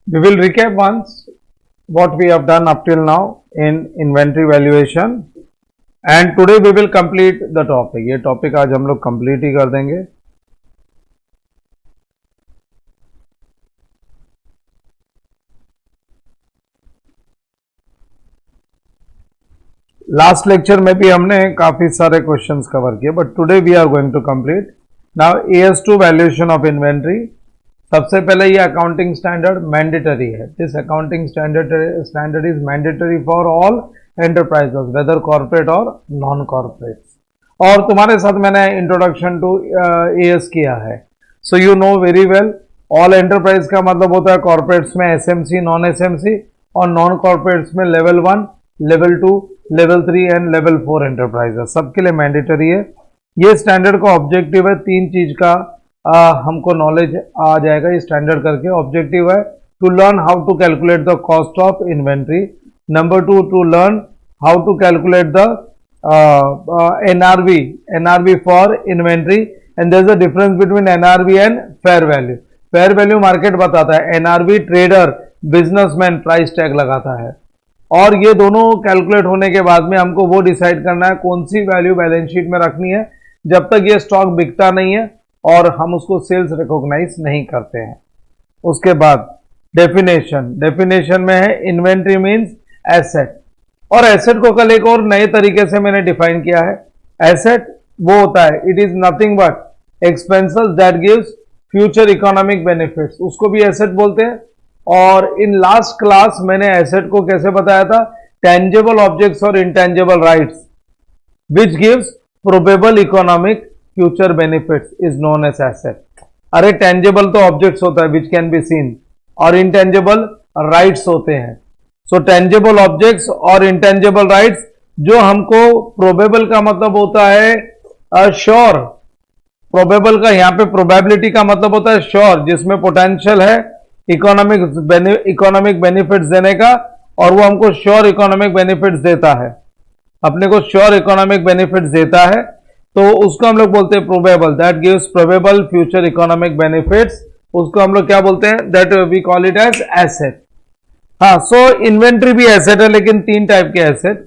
We will recap once what we have done up till now in inventory valuation and today we will complete the topic. ये topic आज हम लोग complete ही कर देंगे. Last lecture में भी हमने काफी सारे क्वेश्चंस कवर किए but today we are going to complete. Now AS2 valuation of inventory. सबसे पहले ये अकाउंटिंग स्टैंडर्ड मैंडेटरी है. This accounting standard is mandatory for all enterprises whether corporate और नॉन कॉर्पोरेट. और तुम्हारे साथ मैंने इंट्रोडक्शन टू AS किया है. So you know very well all enterprise का मतलब होता है कॉर्पोरेट्स में SMC, नॉन SMC और नॉन कॉर्पोरेट्स में level 1, level 2, level 3 and level 4 enterprises. सबके लिए मैंडेटरी है. ये स्टैंडर्ड का ऑब्जेक्टिव है, तीन चीज का हमको नॉलेज आ जाएगा ये स्टैंडर्ड करके. ऑब्जेक्टिव है to learn how to calculate the cost of inventory. Number 2 to learn how to calculate the NRV for inventory. And there is a difference between NRV and fair value. Fair value market बताता है, NRV trader businessman price tag लगाता है. और ये दोनों calculate होने के बाद में हमको वो डिसाइड करना है कौन सी वैल्यू बैलेंस शीट में रखनी है जब तक ये स्टॉक बिकता नहीं है और हम उसको सेल्स रिकॉग्नाइज नहीं करते हैं. उसके बाद डेफिनेशन में है इन्वेंट्री मींस एसेट. और एसेट को कल एक और नए तरीके से मैंने डिफाइन किया है. एसेट वो होता है, it is nothing but expenses that gives future economic benefits. उसको भी एसेट बोलते हैं. और इन लास्ट क्लास मैंने एसेट को कैसे बताया था, टेंजेबल ऑब्जेक्ट्स और intangible rights which gives probable economic future benefits is known as asset. अरे टेंजेबल तो ऑब्जेक्ट्स होता है विच कैन बी सीन और इंटेंजेबल राइट्स होते हैं. सो टेंजेबल ऑब्जेक्ट्स और इंटेंजेबल राइट्स जो हमको प्रोबेबल का मतलब होता है श्योर. प्रोबेबल का यहाँ पे प्रोबेबिलिटी का मतलब होता है श्योर, जिसमें पोटेंशियल है इकोनॉमिक बेनिफिट्स देने का और वो हमको श्योर इकोनॉमिक बेनिफिट्स देता है. अपने को श्योर इकोनॉमिक बेनिफिट्स देता है तो उसको हम लोग बोलते हैं probable. That gives probable future economic benefits. उसको हम लोग क्या बोलते हैं, that we call it as asset. हाँ, सो इन्वेंट्री भी एसेट है लेकिन तीन टाइप के asset.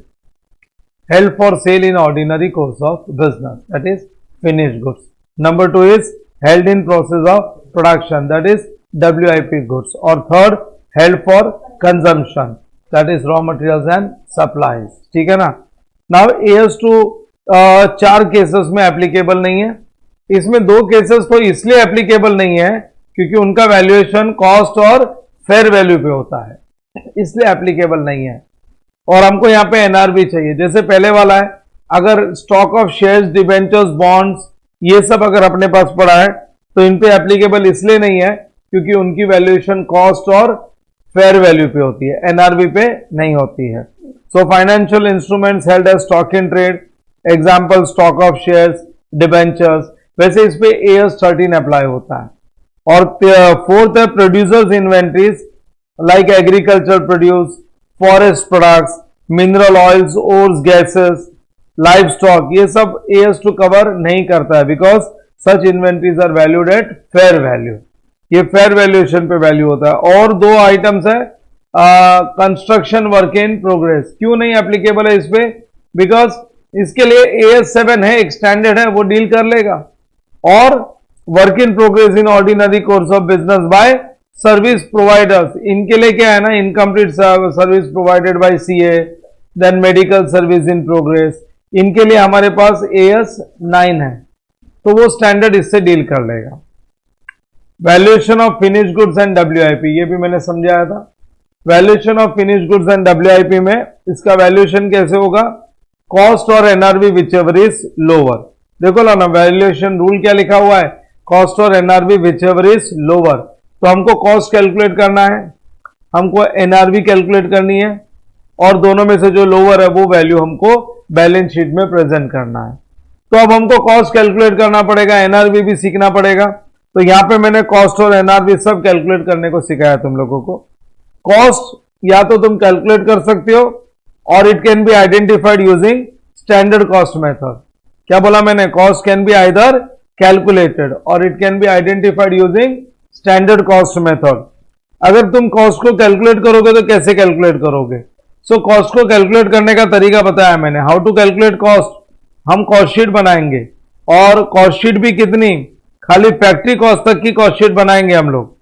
Held for sale in ordinary course of business, that is finished goods. Number 2 is held in process of production, that is WIP goods. और third held for consumption, that is raw materials and supplies. ठीक है ना. Now AS2 चार cases में applicable नहीं है. इसमें दो केसेस तो इसलिए एप्लीकेबल नहीं है क्योंकि उनका वैल्यूएशन कॉस्ट और फेयर वैल्यू पे होता है, इसलिए एप्लीकेबल नहीं है. और हमको यहाँ पे NRV चाहिए. जैसे पहले वाला है, अगर stock of shares, debentures, bonds ये सब अगर अपने पास पड़ा है तो इन पे एप्लीकेबल इसलिए नहीं है क्योंकि उनकी वैल्यूएशन कॉस्ट और फेयर वैल्यू पे होती है, NRV पे नहीं होती है. So financial instruments held as stock in trade, example stock of shares, debentures. वैसे इस पे AS13 अप्लाई होता है. और फोर्थ है producers inventories like agriculture produce, forest products, mineral oils, ores, gases, livestock. ये सब AS2 कवर नहीं करता है because such inventories are valued at fair value. ये फेयर वैल्यूएशन पे वैल्यू होता है. और दो आइटम्स है कंस्ट्रक्शन वर्क इन प्रोग्रेस. क्यों नहीं एप्लीकेबल है इस पे, बिकॉज इसके लिए AS7 है, एक स्टैंडर्ड है, वो डील कर लेगा. और work in progress in ordinary course of business by service providers, इनके लिए क्या है ना, incomplete service provided by CA, then medical service in progress, इनके लिए हमारे पास AS9 है तो वो स्टैंडर्ड इससे डील कर लेगा. Valuation of finish goods and WIP, ये भी मैंने समझाया था. Valuation of finish goods and WIP में इसका वैल्यूएशन कैसे होगा, कॉस्ट और NRV which ever is lower. देखो ना, वैल्यूएशन रूल क्या लिखा हुआ है, कॉस्ट और NRV which ever is lower. तो हमको कॉस्ट कैलकुलेट करना है, हमको NRV कैलकुलेट करनी है और दोनों में से जो लोअर है वो वैल्यू हमको बैलेंस शीट में प्रेजेंट करना है. तो अब हमको कॉस्ट कैलकुलेट करना पड़ेगा, NRV भी सीखना पड़ेगा. तो यहां पे मैंने कॉस्ट और NRV सब कैलकुलेट करने को सिखाया तुम लोगों को. कॉस्ट या तो तुम कैलकुलेट कर सकते हो और it can be identified using standard cost method. क्या बोला मैंने, cost can be either calculated or it can be identified using standard cost method. अगर तुम कॉस्ट को कैलकुलेट करोगे तो कैसे कैलकुलेट करोगे? सो कॉस्ट को कैलकुलेट करने का तरीका बताया मैंने, हाउ टू कैलकुलेट कॉस्ट। हम कॉस्ट शीट बनाएंगे, और कॉस्ट शीट भी कितनी, खाली फैक्ट्री कॉस्ट तक की कॉस्ट शीट बनाएंगे हम लोग।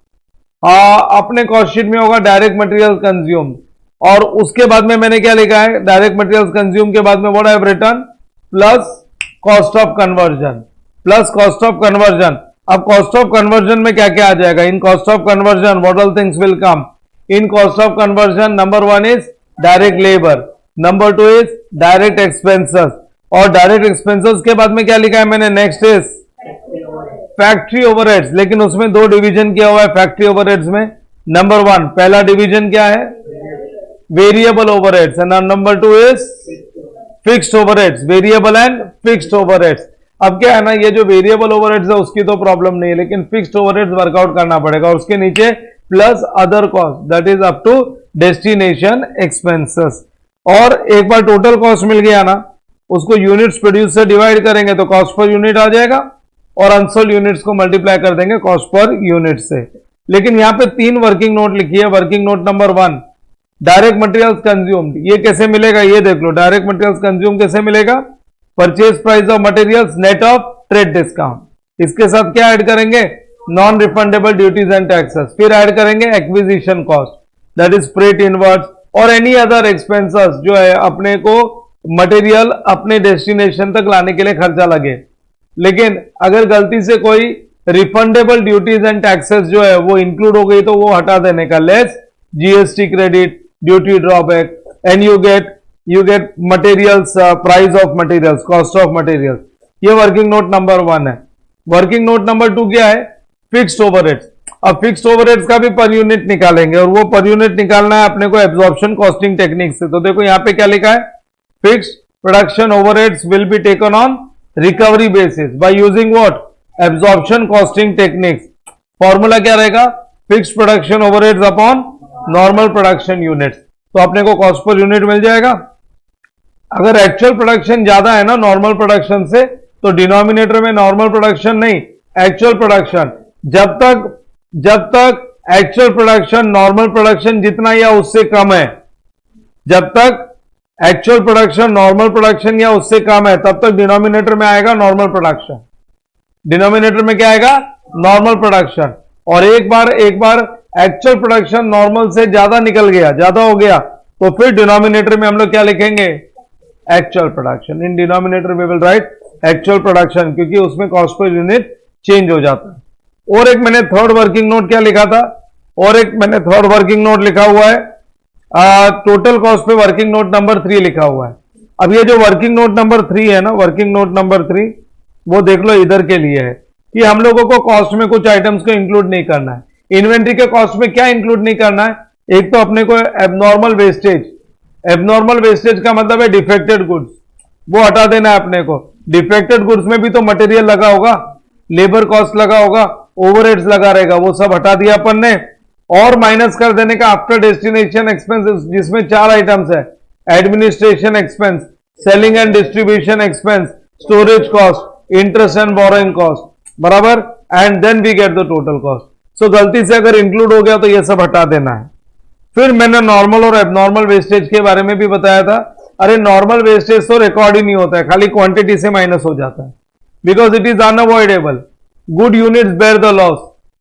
अपने कॉस्ट शीट में होगा डायरेक्ट मटेरियल कंज्यूम, और उसके बाद में मैंने क्या लिखा है, डायरेक्ट मटेरियल कंज्यूम के बाद में what I have written, plus cost of conversion, plus cost of conversion. अब कॉस्ट ऑफ कन्वर्जन में क्या क्या आ जाएगा? In cost of conversion what all things will come in cost of conversion? Number one is direct labour, number two is direct expenses, और direct expenses के बाद में क्या लिखा है मैंने, नेक्स्ट इज फैक्ट्री ओवरहेड्स। लेकिन उसमें दो डिवीजन किया हुआ है फैक्ट्री ओवरहेड्स में। नंबर वन, पहला डिवीजन क्या है, variable overheads, and number two is fixed overheads, variable and fixed overheads. अब क्या है ना, ये जो वेरिएबल ओवरहेड्स है उसकी तो प्रॉब्लम नहीं है, लेकिन फिक्स्ड ओवरहेड्स वर्कआउट करना पड़ेगा, और उसके नीचे plus other cost that is up to destination expenses. और एक बार टोटल कॉस्ट मिल गया ना, उसको यूनिट्स प्रोड्यूस से डिवाइड करेंगे तो कॉस्ट पर यूनिट आ जाएगा, और अनसोल्ड यूनिट्स को मल्टीप्लाई कर देंगे कॉस्ट पर यूनिट से। लेकिन यहां पे 3 वर्किंग नोट लिखी है। Working note number 1, direct materials consumed, ये कैसे मिलेगा ये देख लो। डायरेक्ट मटेरियल्स कंज्यूम कैसे मिलेगा, purchase price of materials net of trade discount. इसके साथ क्या ऐड करेंगे, non refundable duties and taxes. फिर ऐड करेंगे acquisition cost that is freight inwards, और एनी अदर एक्सपेंसेस जो है अपने को मटेरियल अपने डेस्टिनेशन तक लाने के लिए खर्चा लगे। लेकिन अगर गलती से कोई रिफंडेबल ड्यूटीज एंड टैक्सेस जो है वो इंक्लूड हो गई तो वो हटा देने का, less GST credit, duty drawback, and you get materials, price of materials, cost of materials. ये वर्किंग नोट नंबर 1 है। वर्किंग नोट नंबर 2 क्या है, फिक्स्ड ओवरहेड्स। अब फिक्स्ड ओवरहेड्स का भी पर यूनिट निकालेंगे, और वो पर यूनिट निकालना है अपने को एब्जॉर्प्शन कॉस्टिंग टेक्निक से। तो देखो यहां पे क्या लिखा है, fixed production overheads will be taken on recovery basis by using what, absorption costing techniques. Formula क्या रहेगा, fixed production overheads upon normal production units. तो अपने को कॉस्ट पर यूनिट मिल जाएगा। अगर एक्चुअल प्रोडक्शन ज्यादा है ना नॉर्मल प्रोडक्शन से, तो डिनोमिनेटर में नॉर्मल प्रोडक्शन नहीं, एक्चुअल प्रोडक्शन। जब तक एक्चुअल प्रोडक्शन नॉर्मल प्रोडक्शन जितना या उससे कम है, जब तक एक्चुअल प्रोडक्शन नॉर्मल प्रोडक्शन या उससे कम है, तब तक डिनोमिनेटर में आएगा नॉर्मल प्रोडक्शन। डिनोमिनेटर में क्या आएगा, नॉर्मल प्रोडक्शन। और एक बार एक्चुअल प्रोडक्शन नॉर्मल से ज्यादा निकल गया, ज्यादा हो गया, तो फिर डिनोमिनेटर में हम लोग क्या लिखेंगे, actual production. In denominator we will write actual production, क्योंकि उसमें कॉस्ट पर यूनिट चेंज हो जाता है। और एक मैंने थर्ड वर्किंग नोट क्या लिखा था, और एक मैंने थर्ड वर्किंग नोट लिखा हुआ है, टोटल कॉस्ट पे वर्किंग नोट नंबर 3 लिखा हुआ है। अब ये जो वर्किंग नोट नंबर 3 है ना, वर्किंग नोट नंबर 3, वो देख लो इधर के लिए है कि हम लोगों को कॉस्ट में कुछ आइटम्स को इंक्लूड नहीं करना है। इन्वेंट्री के कॉस्ट में क्या इंक्लूड नहीं करना है, एक तो अपने को एबनॉर्मल वेस्टेज। एबनॉर्मल वेस्टेज का मतलब है डिफेक्टेड गुड्स, वो हटा देना है अपने को। डिफेक्टेड गुड्स में भी तो मटेरियल लगा होगा, लेबर कॉस्ट लगा होगा, ओवरहेड्स लगा रहेगा, वो सब हटा दिया अपन ने। और माइनस कर देने का आफ्टर डेस्टिनेशन एक्सपेंसेस, जिसमें 4 आइटम्स है, administration expense, selling and distribution expense, storage cost, interest and borrowing cost, बराबर, and then we get the total cost. So गलती से अगर इंक्लूड हो गया तो ये सब हटा देना है। फिर मैंने नॉर्मल और एबनॉर्मल वेस्टेज के बारे में भी बताया था। अरे नॉर्मल वेस्टेज तो रिकॉर्ड ही नहीं होता है, खाली क्वांटिटी से माइनस हो जाता है, because it is unavoidable. Good units bear the loss,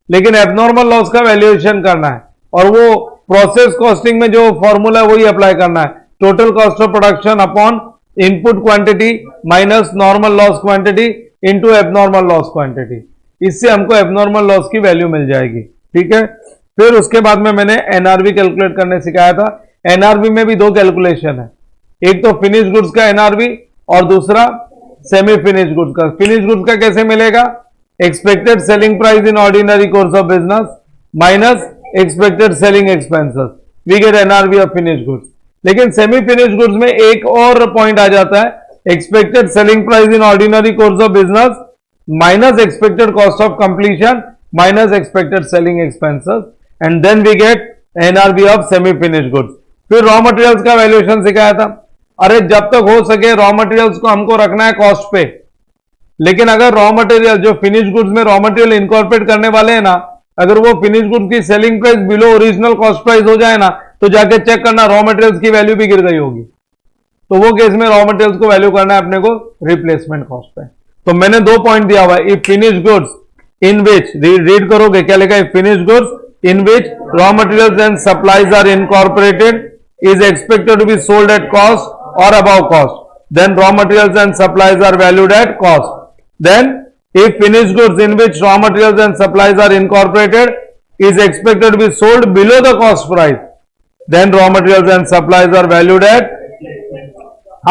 लेकिन एबनॉर्मल लॉस का वैल्यूएशन करना है, और वो प्रोसेस कॉस्टिंग में जो फॉर्मूला है वही अप्लाई करना है। Total cost of production upon input quantity minus normal loss quantity into abnormal loss quantity. इससे हमको एबनॉर्मल लॉस की वैल्यू मिल जाएगी, ठीक है। फिर उसके बाद में मैंने एनआरवी कैलकुलेट करने सिखाया था। एनआरवी में भी 2 कैलकुलेशन है, एक तो फिनिश गुड्स का एनआरवी और दूसरा सेमी फिनिश गुड्स का। फिनिश गुड्स का कैसे मिलेगा, expected selling price in ordinary course of business minus expected selling expenses, we get NRV of finish goods. लेकिन सेमी फिनिश गुड्स में एक और पॉइंट आ जाता है, expected selling price in ordinary course of business minus expected cost of completion minus expected selling expenses, and then we get NRV of semi finish goods. फिर raw materials का valuation सिखाया था। अरे जब तक हो सके रॉ मटेरियल्स को हमको रखना है कॉस्ट पे, लेकिन अगर रॉ मटेरियल जो फिनिश गुड्स में रॉ मटेरियल इनकॉर्पोरेट करने वाले हैं ना, अगर वो फिनिश गुड्स की selling price below original cost price हो जाए ना, तो जाके चेक करना रॉ मटेरियल्स की वैल्यू भी गिर गई होगी। तो वो केस में रॉ मटेरियल्स को वैल्यू करना है अपने को रिप्लेसमेंट कॉस्ट पे। तो मैंने 2 पॉइंट दिया हुआ है, if finish goods in which, read करोगे क्या लिखा है, finish goods in which raw materials and supplies are incorporated is expected to be sold at cost or above cost, then raw materials and supplies are valued at cost. Then if finished goods in which raw materials and supplies are incorporated is expected to be sold below the cost price, then raw materials and supplies are valued at,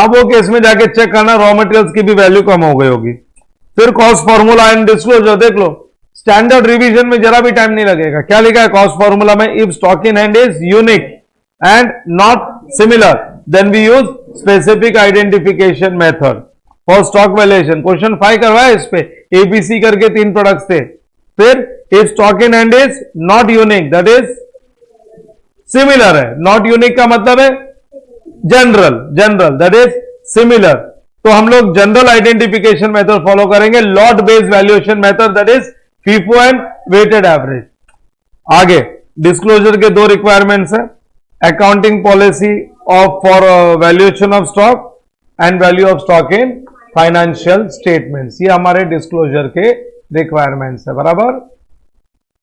अब वो case में जाके check करना raw materials की भी value कम हो गई होगी। फिर कॉस्ट फॉर्मूला एंड डिस्क्लोजर देख लो, स्टैंडर्ड रिवीजन में जरा भी टाइम नहीं लगेगा। क्या लिखा है कॉस्ट फॉर्मूला में, if stock in hand is unique and not similar, then we use specific identification method for stock valuation। Question 5 करवाया इस पे, एबीसी करके 3 प्रोडक्ट्स थे। फिर if stock in hand is not unique, that is similar है, not unique का मतलब है जनरल, that is similar। तो हम लोग जनरल आइडेंटिफिकेशन मेथड फॉलो करेंगे, lot based valuation method, that is FIFO and weighted average. आगे डिस्क्लोजर के 2 रिक्वायरमेंट्स है, accounting policy of for valuation of stock and value of stock in financial statements। ये हमारे disclosure के requirements है, बराबर।